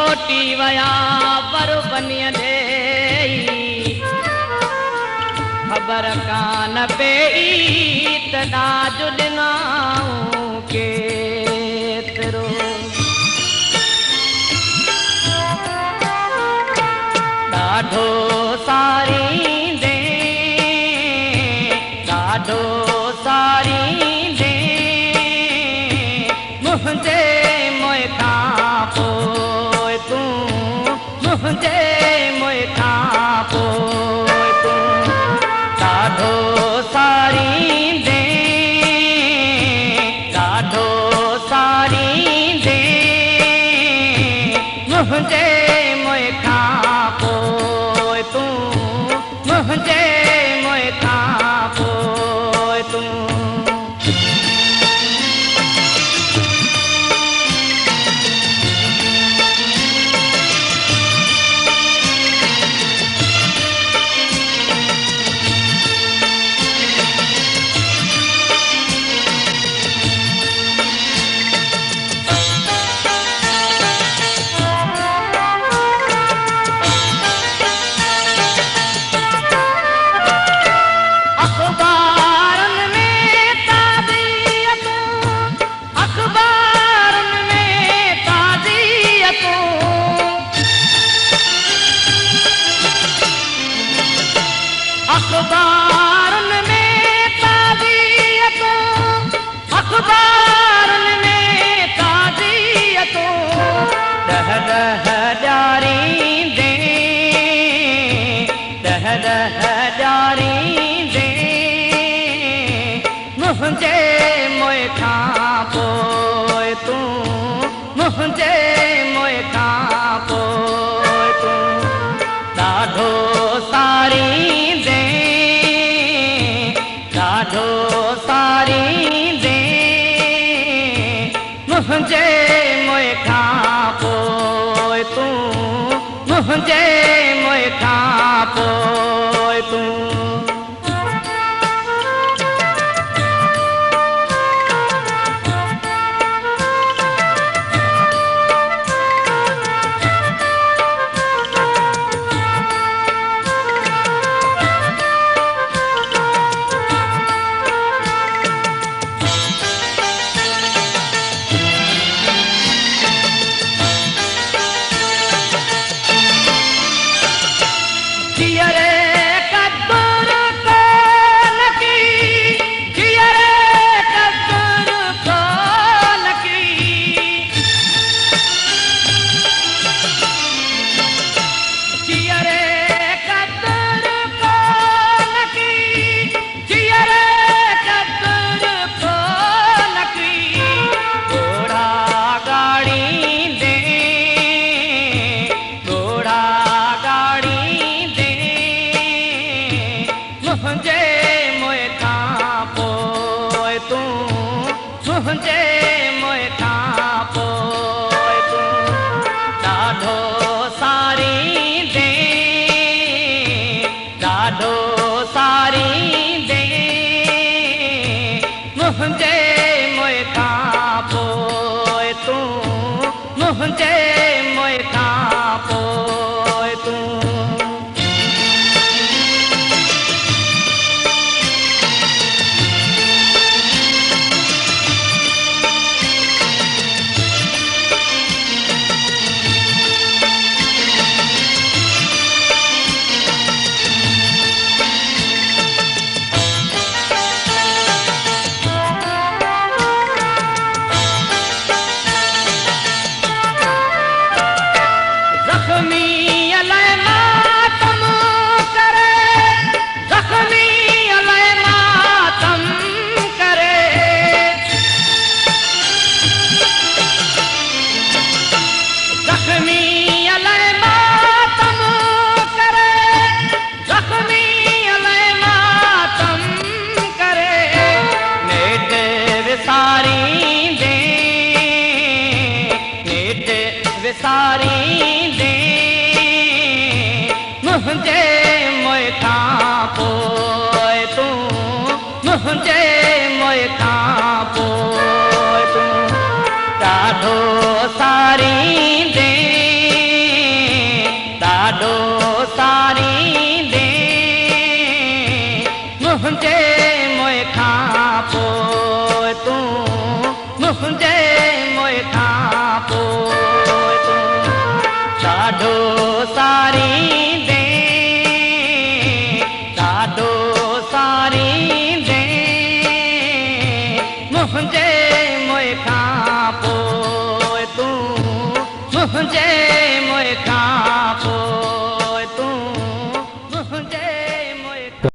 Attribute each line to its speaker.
Speaker 1: मोटी वया पर बनिया दे खबर कान पई तॾा जुॾनाऊं केतिरो ॾाढो सारींदे ॾाढो सारींदे मुंहिंजे मुंहुं खां पोइ तूं मुंहिंजे मुंहुं खां पोइ तूं ॾाढो सारींदे ॾाढो सारींदे मुंहिंजे मुंहुं खां पोइ तूं मुंहिंजे मुंहुं खां पोइ तूं अखबारनि में ताज़ियतूं अखबारनि में ताज़ियतूं ॾह ॾह ॾियारींदे ॾह ॾह ॾियारींदे मुंहिंजे मुंहुं खां पोइ तूं मुंहिंजे मुंहुं खां पोइ तूं ॾाढो सारींदे ॾाढो सारींदे मुंहिंजे मुंहुं खां पोइ तूं मुंहिंजे मुंहुं खां पोइ तूं मुंहिंजे मुंहुं खां पोइ तूं ॾाढो सारींदे ॾाढो सारींदे मुंहिंजे मुंहुं खां पोइ तूं मुंहिंजे मुंहुं खां पोइ तूं विसारींदे मुंहिंजे मुंहुं खां पोइ तूं मुंहिंजे मुंहुं खां पोइ तूं ॾाढो